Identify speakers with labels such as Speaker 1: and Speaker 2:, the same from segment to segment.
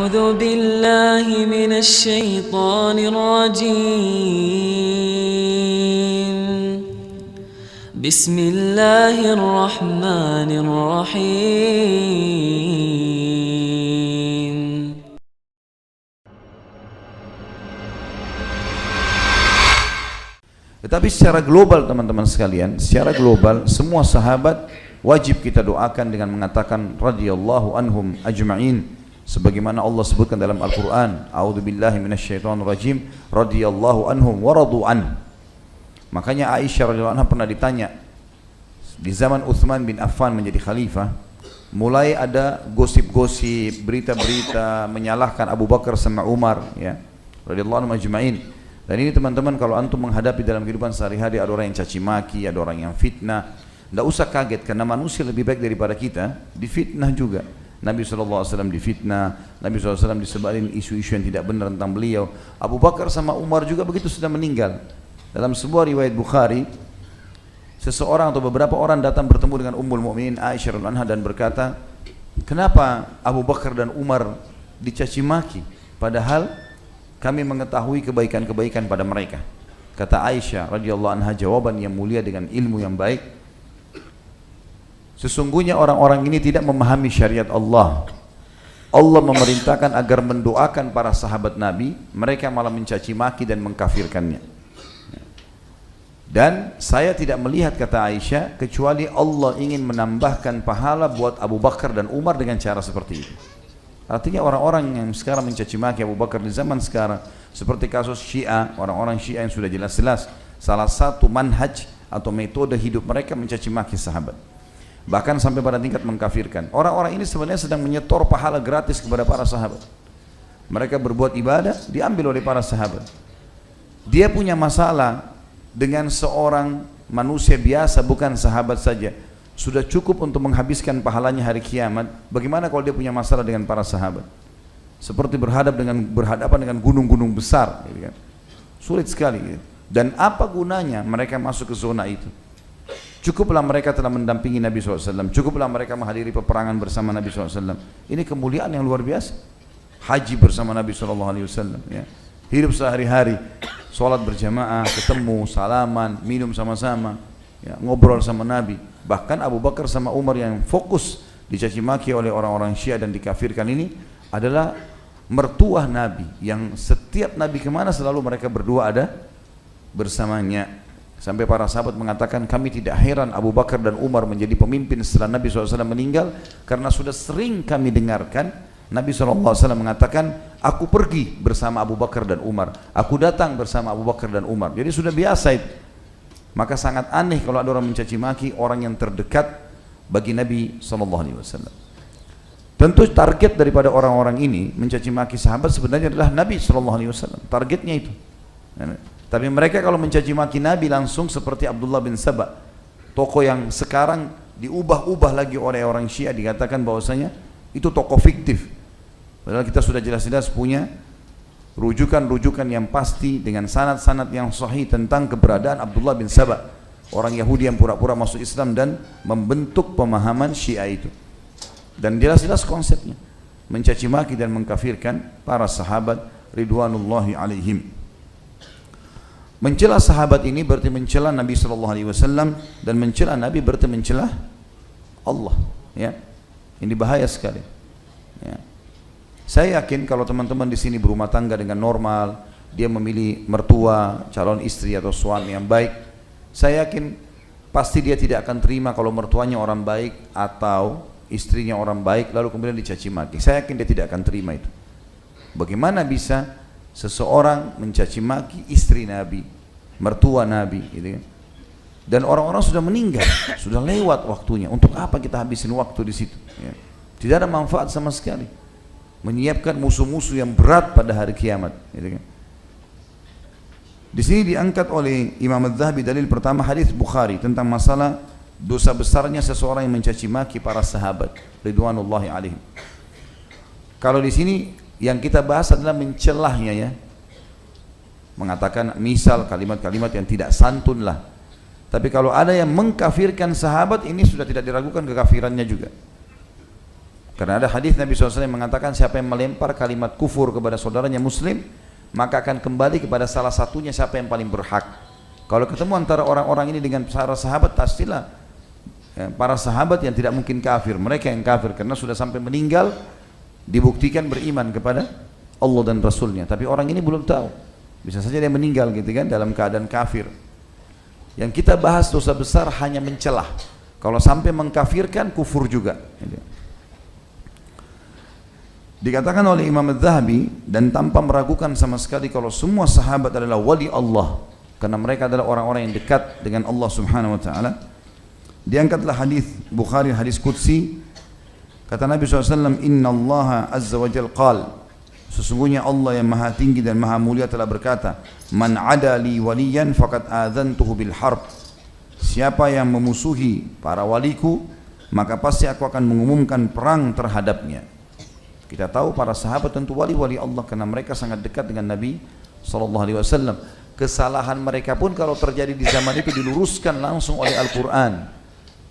Speaker 1: أعوذ بالله من الشيطان الرجيم. بسم الله الرحمن الرحيم.
Speaker 2: Tetapi secara global teman-teman sekalian, secara global semua sahabat wajib kita doakan dengan mengatakan radhiyallahu anhum ajma'in. Sebagaimana Allah sebutkan dalam Al-Quran, a'udzubillahi minasyaitonir rajim, radhiyallahu anhum wa radu an. Makanya Aisyah radhiyallahu anha pernah ditanya di zaman Utsman bin Affan menjadi khalifah, mulai ada gosip-gosip, berita-berita menyalahkan Abu Bakar sama Umar, ya, radhiyallahu anhum ajma'in. Dan ini teman-teman, kalau antum menghadapi dalam kehidupan sehari-hari ada orang yang caci maki, ada orang yang fitnah, tidak usah kaget karena manusia lebih baik daripada kita, difitnah juga. Nabi SAW difitnah, Nabi SAW disebarin isu-isu yang tidak benar tentang beliau. Abu Bakar sama Umar juga begitu sudah meninggal. Dalam sebuah riwayat Bukhari, seseorang atau beberapa orang datang bertemu dengan Ummul Mukminin Aisyah radhiyallahu anha dan berkata, kenapa Abu Bakar dan Umar dicaci maki padahal kami mengetahui kebaikan-kebaikan pada mereka? Kata Aisyah radhiyallahu anha jawaban yang mulia dengan ilmu yang baik, sesungguhnya orang-orang ini tidak memahami syariat Allah. Allah memerintahkan agar mendoakan para sahabat Nabi, mereka malah mencaci maki dan mengkafirkannya. Dan saya tidak melihat, kata Aisyah, kecuali Allah ingin menambahkan pahala buat Abu Bakar dan Umar dengan cara seperti itu. Artinya orang-orang yang sekarang mencaci maki Abu Bakar di zaman sekarang, seperti kasus Syiah, orang-orang Syiah yang sudah jelas-jelas salah satu manhaj atau metode hidup mereka mencaci maki sahabat, bahkan sampai pada tingkat mengkafirkan. Orang-orang ini sebenarnya sedang menyetor pahala gratis kepada para sahabat. Mereka berbuat ibadah diambil oleh para sahabat. Dia punya masalah dengan seorang manusia biasa, bukan sahabat saja, sudah cukup untuk menghabiskan pahalanya hari kiamat. Bagaimana kalau dia punya masalah dengan para sahabat? Seperti berhadapan dengan gunung-gunung besar, gitu kan? Sulit sekali, gitu. Dan apa gunanya mereka masuk ke zona itu? Cukuplah mereka telah mendampingi Nabi SAW, cukuplah mereka menghadiri peperangan bersama Nabi SAW. Ini kemuliaan yang luar biasa. Haji bersama Nabi SAW, ya. Hidup sehari-hari, sholat berjamaah, ketemu, salaman, minum sama-sama, ya, ngobrol sama Nabi. Bahkan Abu Bakar sama Umar yang fokus dicaci maki oleh orang-orang Syiah dan dikafirkan ini adalah mertua Nabi, yang setiap Nabi kemana selalu mereka berdua ada bersamanya. Sampai para sahabat mengatakan, kami tidak heran Abu Bakar dan Umar menjadi pemimpin setelah Nabi SAW meninggal, karena sudah sering kami dengarkan Nabi SAW mengatakan, aku pergi bersama Abu Bakar dan Umar, aku datang bersama Abu Bakar dan Umar. Jadi sudah biasa itu. Maka sangat aneh kalau ada orang mencaci maki orang yang terdekat bagi Nabi SAW. Tentu target daripada orang-orang ini mencaci maki sahabat sebenarnya adalah Nabi SAW. Targetnya itu. Tapi mereka kalau mencaci maki Nabi langsung seperti Abdullah bin Saba, tokoh yang sekarang diubah-ubah lagi oleh orang Syiah, dikatakan bahwasanya itu tokoh fiktif. Padahal kita sudah jelas-jelas punya rujukan-rujukan yang pasti dengan sanad-sanad yang sahih tentang keberadaan Abdullah bin Saba, orang Yahudi yang pura-pura masuk Islam dan membentuk pemahaman Syiah itu. Dan jelas-jelas konsepnya mencaci maki dan mengkafirkan para sahabat ridwanullahi alaihim. Mencela sahabat ini berarti mencela Nabi SAW, dan mencela Nabi berarti mencela Allah, ya. Ini bahaya sekali, ya. Saya yakin kalau teman-teman di sini berumah tangga dengan normal, dia memilih mertua, calon istri atau suami yang baik, saya yakin pasti dia tidak akan terima kalau mertuanya orang baik atau istrinya orang baik lalu kemudian dicaci maki. Saya yakin dia tidak akan terima itu. Bagaimana bisa seseorang mencaci maki istri Nabi, mertua Nabi, gitu kan? Dan orang-orang sudah meninggal, sudah lewat waktunya. Untuk apa kita habisin waktu di situ? Ya. Tidak ada manfaat sama sekali. Menyiapkan musuh-musuh yang berat pada hari kiamat, gitu kan? Di sini diangkat oleh Imam Az-Zahabi dalil pertama hadis Bukhari tentang masalah dosa besarnya seseorang yang mencaci maki para sahabat ridwanullahi alaihim. Kalau di sini yang kita bahas adalah mencelahnya, ya. Mengatakan misal kalimat-kalimat yang tidak santun lah. Tapi kalau ada yang mengkafirkan sahabat, ini sudah tidak diragukan kekafirannya juga. Karena ada hadis Nabi SAW yang mengatakan siapa yang melempar kalimat kufur kepada saudaranya muslim, maka akan kembali kepada salah satunya siapa yang paling berhak. Kalau ketemu antara orang-orang ini dengan para sahabat, pastilah para sahabat yang tidak mungkin kafir, mereka yang kafir karena sudah sampai meninggal dibuktikan beriman kepada Allah dan Rasulnya. Tapi orang ini belum tahu, bisa saja dia meninggal gitu kan dalam keadaan kafir. Yang kita bahas dosa besar hanya mencelah. Kalau sampai mengkafirkan, kufur juga. Dikatakan oleh Imam Az-Zahabi dan tanpa meragukan sama sekali kalau semua sahabat adalah wali Allah, karena mereka adalah orang-orang yang dekat dengan Allah Subhanahu wa taala. Diangkatlah hadis Bukhari, hadis qudsi, kata Nabi SAW, Inna Allah Azza wa Jal qal, sesungguhnya Allah yang maha tinggi dan maha mulia telah berkata, Man ada li waliyan faqad adzantuhu bil harb, siapa yang memusuhi para waliku, maka pasti aku akan mengumumkan perang terhadapnya. Kita tahu para sahabat tentu wali-wali Allah karena mereka sangat dekat dengan Nabi SAW. Kesalahan mereka pun kalau terjadi di zaman itu diluruskan langsung oleh Al-Quran.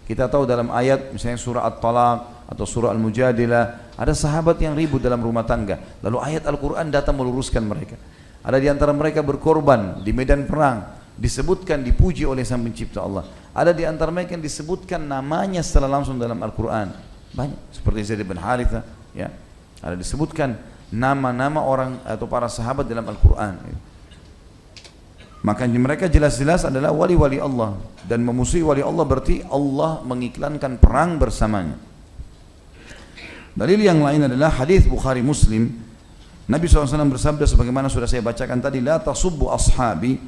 Speaker 2: Kita tahu dalam ayat misalnya surah At-Talaq atau surah Al-Mujadilah, ada sahabat yang ribut dalam rumah tangga, lalu ayat Al-Quran datang meluruskan mereka. Ada di antara mereka berkorban di medan perang, disebutkan, dipuji oleh Sang Pencipta Allah. Ada di antara mereka yang disebutkan namanya secara langsung dalam Al-Quran, banyak, seperti Zaid bin Harithah, ya. Ada disebutkan nama-nama orang atau para sahabat dalam Al-Quran. Maka mereka jelas-jelas adalah wali-wali Allah, dan memusuhi wali Allah berarti Allah mengiklankan perang bersamanya. Dalil yang lain adalah hadis Bukhari Muslim. Nabi SAW bersabda sebagaimana sudah saya bacakan tadi, La tasubbu ashabi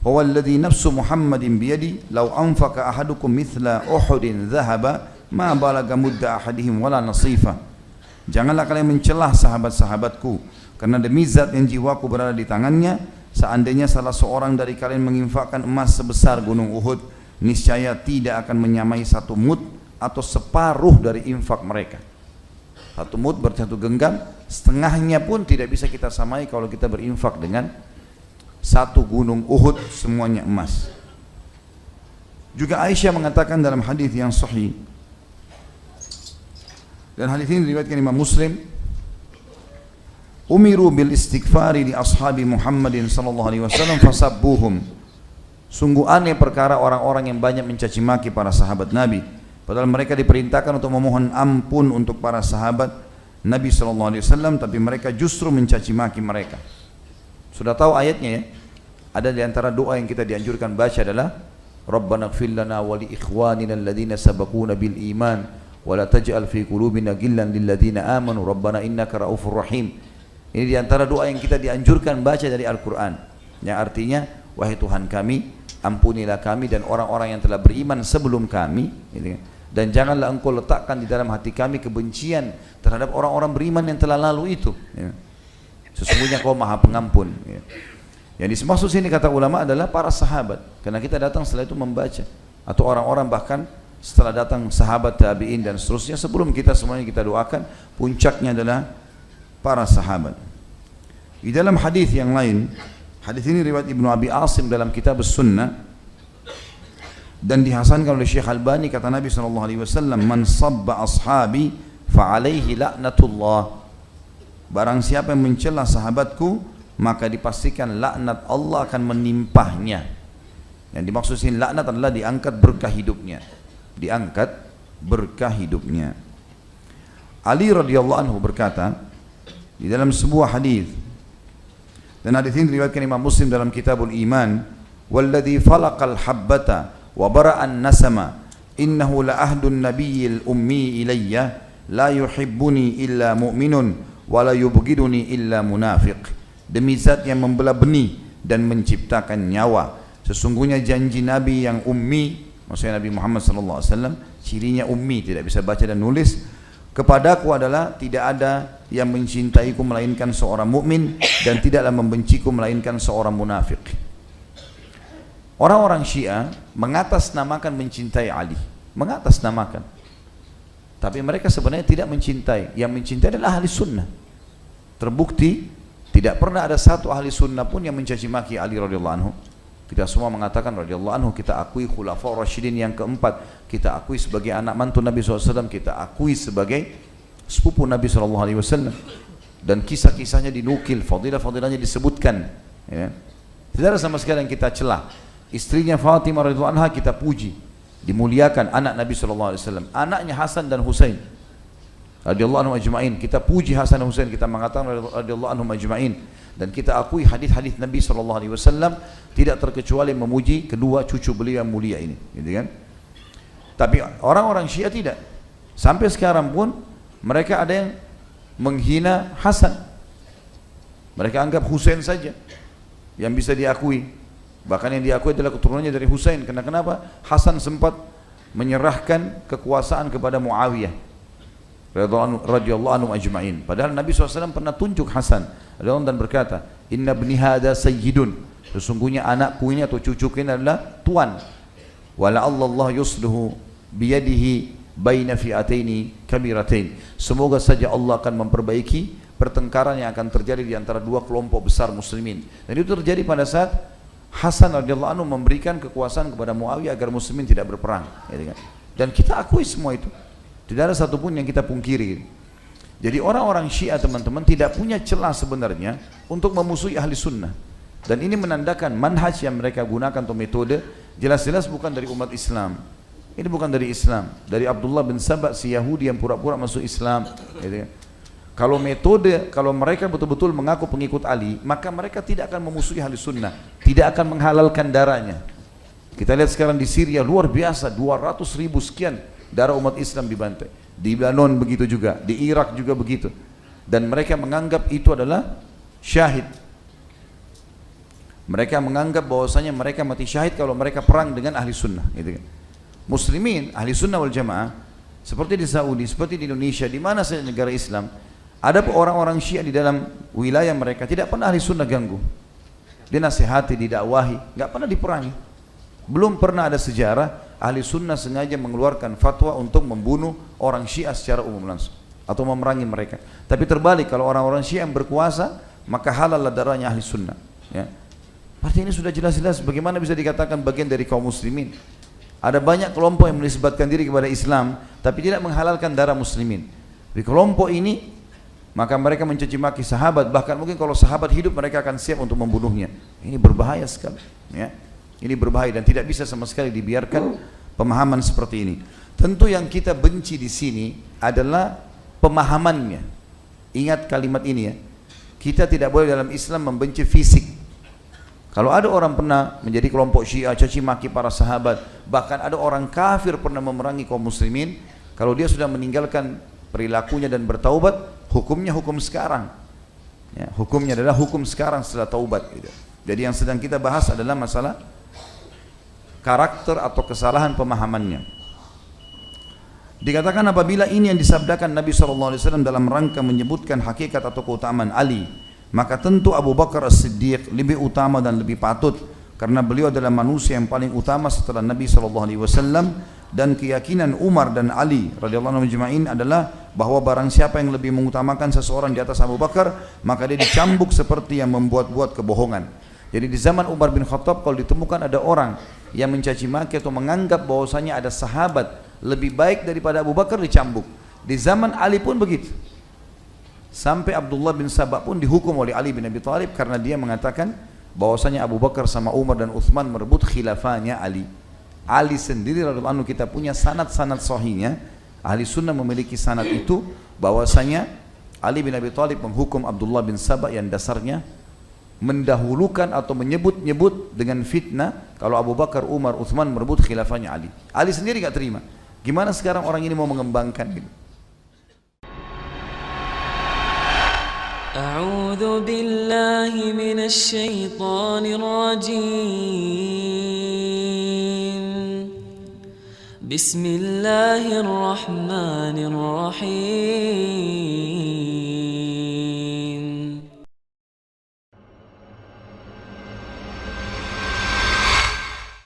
Speaker 2: huwa alladhi nafsu Muhammadin biyadi law anfaqa ahadukum mithla Uhudin dhahaba ma balaga mudda ahadihim wala nasifa. Janganlah kalian mencelah sahabat-sahabatku, karena demi zat yang jiwaku berada di tangannya, seandainya salah seorang dari kalian menginfakkan emas sebesar gunung Uhud, niscaya tidak akan menyamai satu mud atau separuh dari infak mereka. Satu mud berarti satu genggam, setengahnya pun tidak bisa kita samai kalau kita berinfak dengan satu gunung Uhud semuanya emas. Juga Aisyah mengatakan dalam hadis yang sahih, dan hadis ini diriwayatkan Imam Muslim, umiru bil istighfari li ashabi Muhammadin sallallahu alaihi wasallam fasabbuhum. Sungguh aneh perkara orang-orang yang banyak mencaci maki para sahabat Nabi, padahal mereka diperintahkan untuk memohon ampun untuk para sahabat Nabi sallallahu alaihi wasallam, tapi mereka justru mencaci maki mereka. Sudah tahu ayatnya ya? Ada di antara doa yang kita dianjurkan baca adalah Rabbana ighfir lana wa li ikhwanina alladhina sabaquna bil iman wa la taj'al fi qulubina ghillan lil ladzina amanu rabbana innaka raufur rahim. Ini di antara doa yang kita dianjurkan baca dari Al-Quran, yang artinya, wahai Tuhan kami, ampunilah kami dan orang-orang yang telah beriman sebelum kami, dan janganlah engkau letakkan di dalam hati kami kebencian terhadap orang-orang beriman yang telah lalu itu. Sesungguhnya kau maha pengampun. Yang dimaksud sini kata ulama adalah para sahabat, karena kita datang setelah itu membaca, atau orang-orang bahkan setelah datang sahabat, tabi'in dan seterusnya, sebelum kita semuanya kita doakan, puncaknya adalah para sahabat. Di dalam hadis yang lain, hadis ini riwayat Ibnu Abi Asim dalam kitab As-Sunnah dan dihasankan oleh Syekh Albani, kata Nabi SAW, Man sabba ashabi fa'alaihi la'natullah. Barang siapa yang mencela sahabatku, maka dipastikan laknat Allah akan menimpahnya. Yang dimaksud sini laknat adalah diangkat berkah hidupnya, diangkat berkah hidupnya. Ali radhiyallahu anhu berkata di dalam sebuah hadis, dan hadis ini diriwayatkan Imam Muslim dalam Kitabul Iman, walladzi falaqal habbata wa bara'an nasama innahu la ahdun nabiyyil ummi ilayya la yuhibbuni illa mu'minun wa la yubghiduni illa munafiq. Demi zat yang membelah benih dan menciptakan nyawa, sesungguhnya janji Nabi yang ummi, maksudnya Nabi Muhammad SAW, cirinya ummi, tidak bisa baca dan nulis, kepadaku adalah tidak ada yang mencintaiku melainkan seorang mukmin, dan tidaklah membenciku melainkan seorang munafik. Orang-orang Syiah mengatasnamakan mencintai Ali, mengatasnamakan, tapi mereka sebenarnya tidak mencintai. Yang mencintai adalah ahli sunnah. Terbukti tidak pernah ada satu ahli sunnah pun yang mencaci maki Ali radhiyallahu anhu. Kita semua mengatakan radhiyallahu anhu, kita akui khulafaur rasyidin yang keempat, kita akui sebagai anak mantu Nabi SAW, kita akui sebagai sepupu Nabi SAW, dan kisah-kisahnya dinukil, fadilah-fadilahnya disebutkan, ya. Tidak ada sama sekali yang kita celah. Istrinya Fatimah radhiyallahu anha kita puji, dimuliakan, anak Nabi SAW. Anaknya Hasan dan Husain radhiyallahu anhum ajma'in, kita puji Hasan dan Husain, kita mengatakan radhiyallahu anhum ajma'in, dan kita akui hadis-hadis Nabi SAW tidak terkecuali memuji kedua cucu beliau yang mulia ini, gitu kan? Tapi orang-orang Syiah tidak. Sampai sekarang pun mereka ada yang menghina Hasan. Mereka anggap Husain saja yang bisa diakui. Bahkan yang diakui adalah keturunannya dari Husain. Kenapa? Hasan sempat menyerahkan kekuasaan kepada Muawiyah radhiyallahu anhu ajma'in. Padahal Nabi SAW pernah tunjuk Hasan dan berkata, "Inna ibni hada sayyidun." Sesungguhnya anakku ini atau cucuku ini adalah tuan. Wala Allah yusluhu biyadihi baina fi'ataini kabiratain. Semoga saja Allah akan memperbaiki pertengkaran yang akan terjadi di antara dua kelompok besar muslimin. Dan itu terjadi pada saat Hasan radhiyallahu anhu memberikan kekuasaan kepada Muawiyah agar muslimin tidak berperang, gitu kan? Dan kita akui semua itu. Tidak ada satupun yang kita pungkiri. Jadi orang-orang Syiah, teman-teman, tidak punya celah sebenarnya untuk memusuhi ahli sunnah. Dan ini menandakan manhaj yang mereka gunakan atau metode jelas-jelas bukan dari umat Islam. Ini bukan dari Islam, dari Abdullah bin Saba, si Yahudi yang pura-pura masuk Islam, gitu. Kalau metode, kalau mereka betul-betul mengaku pengikut Ali, maka mereka tidak akan memusuhi ahli sunnah, tidak akan menghalalkan darahnya. Kita lihat sekarang di Syria luar biasa, 200.000 sekian darah umat Islam dibantai. Di Lebanon begitu juga, di Irak juga begitu. Dan mereka menganggap itu adalah syahid. Mereka menganggap bahwasanya mereka mati syahid kalau mereka perang dengan ahli sunnah, gitu kan. Muslimin, ahli sunnah wal jamaah, seperti di Saudi, seperti di Indonesia, di mana saja negara Islam, ada orang-orang Syiah di dalam wilayah mereka tidak pernah ahli sunnah ganggu. Dinasihati, didakwahi, nggak pernah diperangi. Belum pernah ada sejarah ahli sunnah sengaja mengeluarkan fatwa untuk membunuh orang Syiah secara umum langsung atau memerangi mereka. Tapi terbalik, kalau orang-orang Syiah yang berkuasa, maka halal darahnya ahli sunnah, ya. Artinya ini sudah jelas-jelas bagaimana bisa dikatakan bagian dari kaum muslimin. Ada banyak kelompok yang menisbatkan diri kepada Islam tapi tidak menghalalkan darah muslimin. Di kelompok ini maka mereka mencaci maki sahabat, bahkan mungkin kalau sahabat hidup mereka akan siap untuk membunuhnya. Ini berbahaya sekali, ya. Ini berbahaya dan tidak bisa sama sekali dibiarkan pemahaman seperti ini. Tentu yang kita benci di sini adalah pemahamannya. Ingat kalimat ini, ya. Kita tidak boleh dalam Islam membenci fisik. Kalau ada orang pernah menjadi kelompok Syiah, caci maki para sahabat, bahkan ada orang kafir pernah memerangi kaum muslimin, kalau dia sudah meninggalkan perilakunya dan bertaubat, hukumnya hukum sekarang, ya, hukumnya adalah hukum sekarang setelah taubat, gitu. Jadi yang sedang kita bahas adalah masalah karakter atau kesalahan pemahamannya. Dikatakan apabila ini yang disabdakan Nabi SAW dalam rangka menyebutkan hakikat atau keutamaan Ali, maka tentu Abu Bakar As-Siddiq lebih utama dan lebih patut, karena beliau adalah manusia yang paling utama setelah Nabi SAW. Dan keyakinan Umar dan Ali radhiyallahu anhum ajma'in adalah bahwa barang siapa yang lebih mengutamakan seseorang di atas Abu Bakar, maka dia dicambuk seperti yang membuat-buat kebohongan. Jadi di zaman Umar bin Khattab, kalau ditemukan ada orang yang mencaci maki atau menganggap bahwasanya ada sahabat lebih baik daripada Abu Bakar, dicambuk. Di zaman Ali pun begitu. Sampai Abdullah bin Saba pun dihukum oleh Ali bin Abi Thalib karena dia mengatakan bahwasanya Abu Bakar sama Umar dan Uthman merebut khilafahnya Ali. Ali sendiri radhiyallahu anhu, kita punya sanad-sanad sahihnya. Ahli sunnah memiliki sanad itu bahwasanya Ali bin Abi Thalib menghukum Abdullah bin Saba yang dasarnya mendahulukan atau menyebut-nyebut dengan fitnah kalau Abu Bakar, Umar, Uthman merebut khilafahnya Ali. Ali sendiri gak terima. Gimana sekarang orang ini mau mengembangkan gitu?
Speaker 1: أعوذ بالله من الشيطان الرجيم بسم الله الرحمن الرحيم